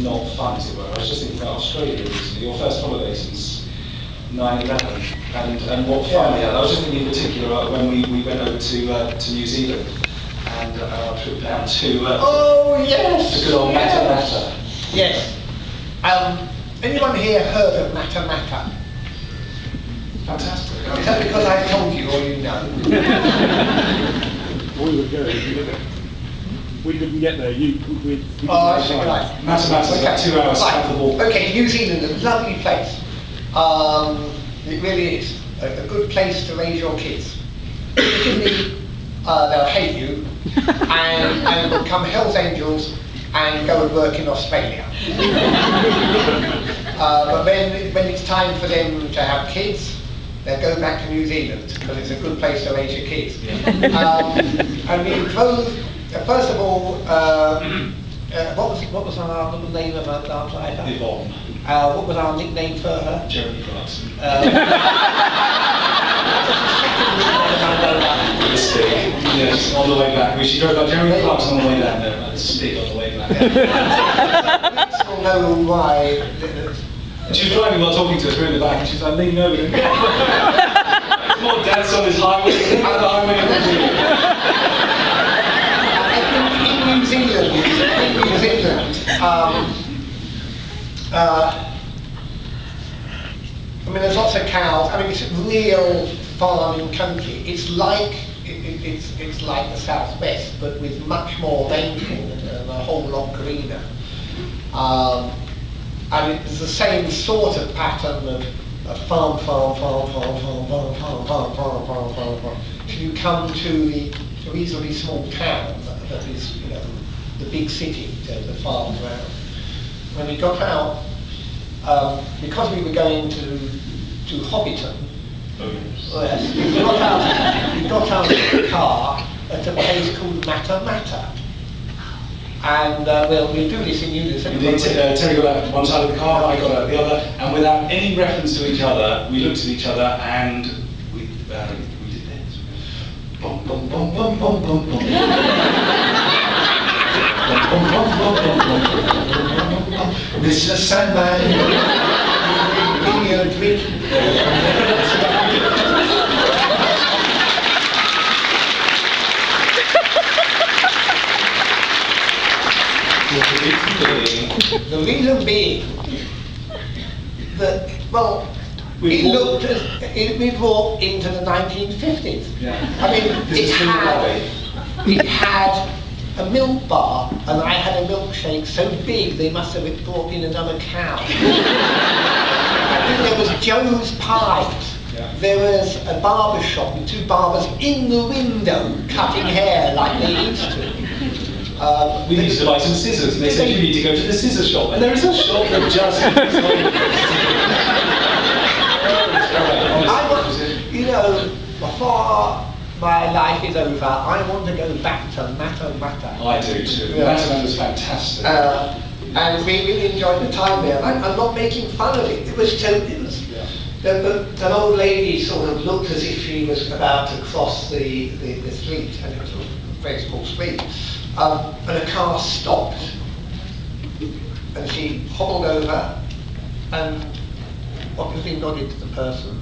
not fun, as it were. I was just thinking about Australia recently, your first holiday since 9/11, and what fun we had. I was just thinking in particular when we went over to New Zealand, and our trip down to oh yes, to good old Mata. Yes. Anyone here heard of Mata? Fantastic. Is that because I told you, or you know? We were going. We couldn't get there. Oh, I see. Right. Mata, about 2 hours south of the wall. Okay, New Zealand, a lovely place. It really is a good place to raise your kids. Particularly, they'll hate you and become Hell's Angels and go and work in Australia. But when it's time for them to have kids, they'll go back to New Zealand because it's a good place to raise your kids. And we drove, first of all, what was our little name of our driver? Yvonne. What was our nickname for her? Jeremy Clarkson. The stick. Yes, on the way back. She drove like Jeremy Clarkson on the way down there, and the stick on the way back. Police will know why. She was driving while talking to us, we were in the back, and she's like leaning over and more dance on this highway, and the highway in New Zealand, I mean, there's lots of cows. I mean, it's a real farming country. It's like it's like the southwest, but with much more rainfall and a whole lot greener. And it's the same sort of pattern of farm. Till you come to the reasonably small town that is, you know, the big city, the farm around. When we got out, because we were going to Hobbiton, we got out of the car at a place called Mata. And we'll do this in unison. Terry got out one side of the car, I got out the other, and without any reference to each other, we looked at each other and we did this. Bum, bum, bum, bum, bum, bum, bum. Mr. Sandman, give me a drink. The reason being that, well, we walked into the 1950s. Yeah. I mean, it had a milk bar, and I had a milkshake so big they must have brought in another cow. There was Joe's Pies. Yeah. There was a barber shop with two barbers in the window cutting hair like they used to. We needed to buy some scissors, and they said you need to go to the scissor shop, and there is a shop that just. I want, you know, before my life is over, I want to go back to Mata. I do too. Yeah. Mata was fantastic. And we really enjoyed the time there. I'm not making fun of it. It was the old lady sort of looked as if she was about to cross the street, and it was a very small street. And a car stopped, and she hobbled over, and obviously nodded to the person,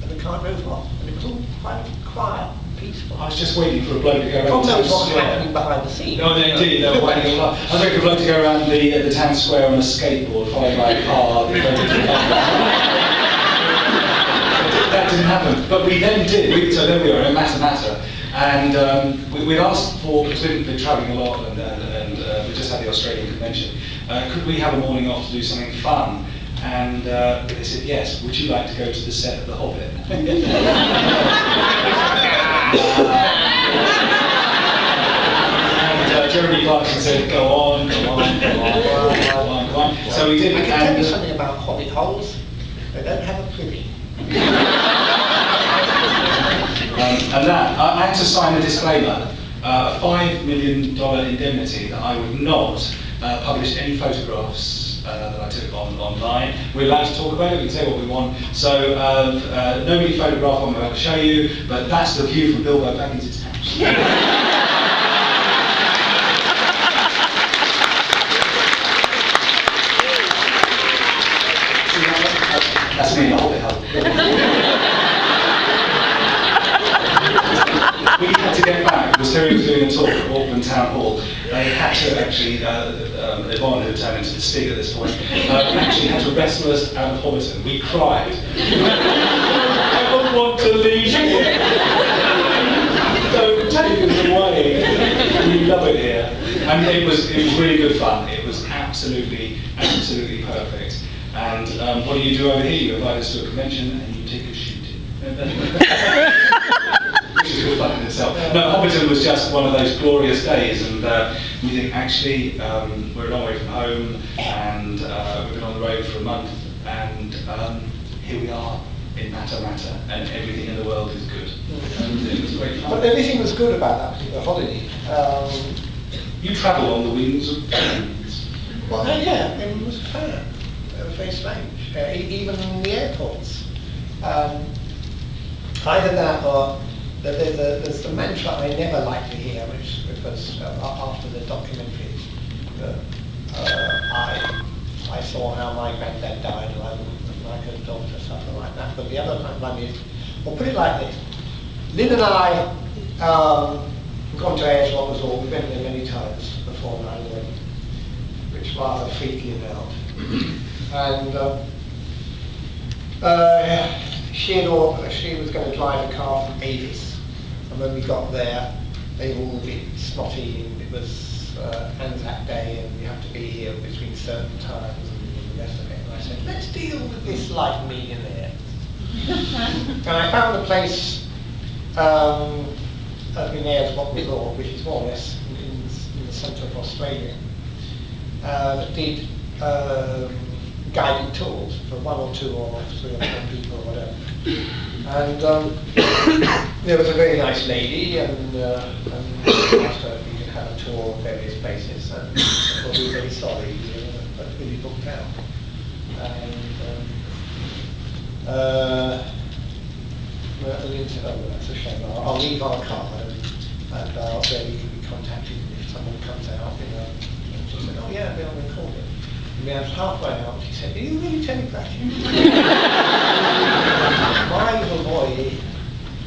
and the car drove off, and it was all quite quiet, peaceful. I was just waiting for a bloke to go around God the town knows what's square. happening behind the scenes. No, indeed, they were waiting a lot. I was waiting for a bloke to go around the town square on a skateboard, followed by a car. That didn't happen, but we then did. So there we are in Mata. And we'd asked for, because we'd been travelling a lot and we just had the Australian convention, could we have a morning off to do something fun? And they said, yes, would you like to go to the set of The Hobbit? And Jeremy Clarkson said, go on. So we did. I can tell you something about Hobbit holes. They don't have a privy. And that, I had to sign a disclaimer, a $5 million indemnity that I would not publish any photographs that I took online. We're allowed to talk about it, we can say what we want. So nobody photograph what I'm about to show you, but that's the view from Bilbo Baggins's house. That's me in the Hobbit hole. We had to get back, because Terry was doing a talk at Auckland Town Hall. They had to actually, Yvonne, who turned into the Stig at this point, actually had to wrestle us out of Hobbiton. We cried. I don't want to leave here. Don't take us away. We love it here. And it was really good fun. It was absolutely perfect. And what do you do over here? You invite us to a convention and you take us shooting. Which is good fun in itself. No, Hobbiton was just one of those glorious days, and we think actually we're a long way from home, and we've been on the road for a month, and here we are in Matter, and everything in the world is good. And it was great fun. But everything was good about that particular holiday. You travel on the wings of planes. Well, yeah, it was fun. It was very strange, even in the airports. Either that or there's the mantra I never like to hear, which was after the documentary, I saw how my granddad died, and I wouldn't like a daughter, something like that. But the other one is, well, put it like this. Lynn and I gone to Ayers Resort. We've been there many times before 9/11, which rather freaky out. And she was going to drive a car from Avis. And when we got there, they were all a bit snotty, and it was Anzac Day, and you have to be here between certain times, and the rest of it. And I said, let's deal with this like millionaires. And I found a place in Ayers Resort, which is more or less in the centre of Australia, that did guided tours for 1 or 2 or 3 or 4 people or whatever. And there was a very nice lady, and asked her if we could have a tour of various places, and well, we were very sorry, but really booked out. And Lynn said, oh, well, that's a shame, I'll leave our card, and then you can be contacted if someone comes out, and she said, oh yeah, we'll record it. And we had halfway out, she said, are you really telling Pratchett? My little boy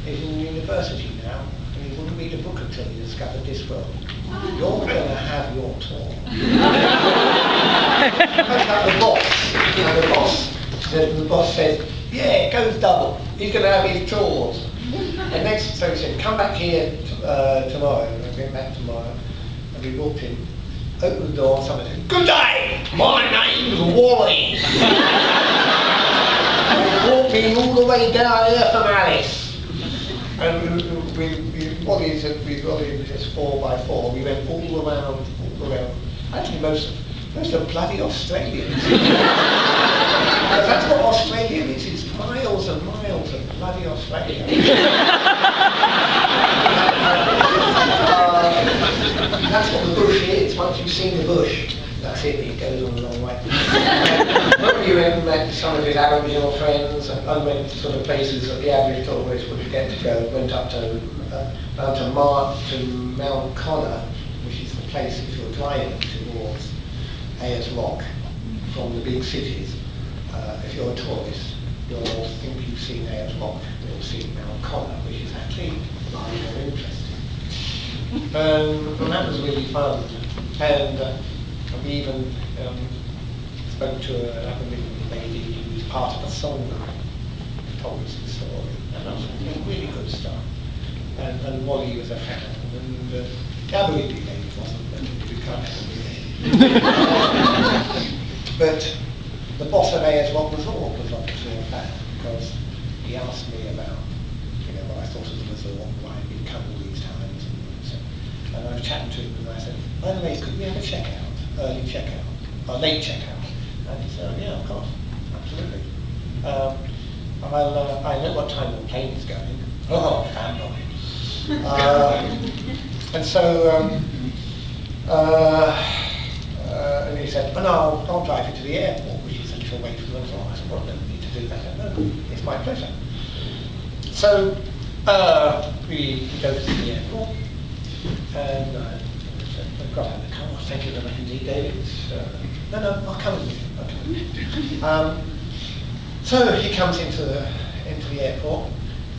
is in university now, and he wouldn't read a book until he discovered this world. You're going to have your tour. That's like the boss. You know, the boss said, yeah, it goes double. He's going to have his tours. And next, so he said, come back here tomorrow. And I went back tomorrow, and we walked in. Opened the door, someone said, good day, my name's Wally. And walking all the way down here from Alice. And Wally said, we got in this 4x4, we went all around. Actually, most of bloody Australians. That's what Australia is, it's miles and miles of bloody Australia. That's what the bush is. Once you've seen the bush, that's it, it goes on a long way. We went and met some of his Aboriginal friends, and went to sort of places that the average tourist would get to go. Went up to Mount Connor, which is the place if you're driving towards Ayers Rock from the big cities. If you're a tourist, you'll think you've seen Ayers Rock, you'll see Mount Connor, which is actually rather more interesting. And that was really fun. And we even spoke to an Aboriginal lady who was part of a song group, told us the story. And that was really good stuff. And Wally was a fan. And the Aboriginal lady wasn't, but we can't have a But the boss of Ayers Rock Resort was obviously a fan, because he asked me about, what I thought of the resort, why I'd been come all these times. And I was chatting to him, and I said, by the way, could we have a checkout, early checkout, or late checkout? And he said, yeah, of course, absolutely. I know what time the plane is going. Oh, fanboy. And so, and he said, oh, no, I'll drive you to the airport, which is a little way from the resort. I said, well, I don't need to do that. No, it's my pleasure. So, we go to the airport, and I said, I've got out of the car. Thank you very much indeed, David. No, I'll come with you. Okay. So he comes into the airport,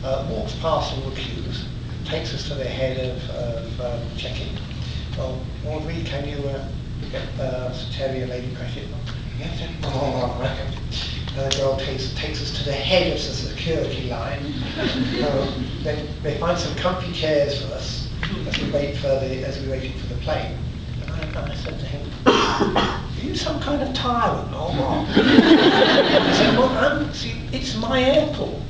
walks past all the queues, takes us to the head of check-in. Well, Audrey, can you get Secretary Lady Pratchett? Yes, the girl takes us to the head of the security line. Then they find some comfy chairs for us as we waited for the plane. And I said to him, "Are you some kind of tyrant or what?" He said, "Well, see, it's my airport."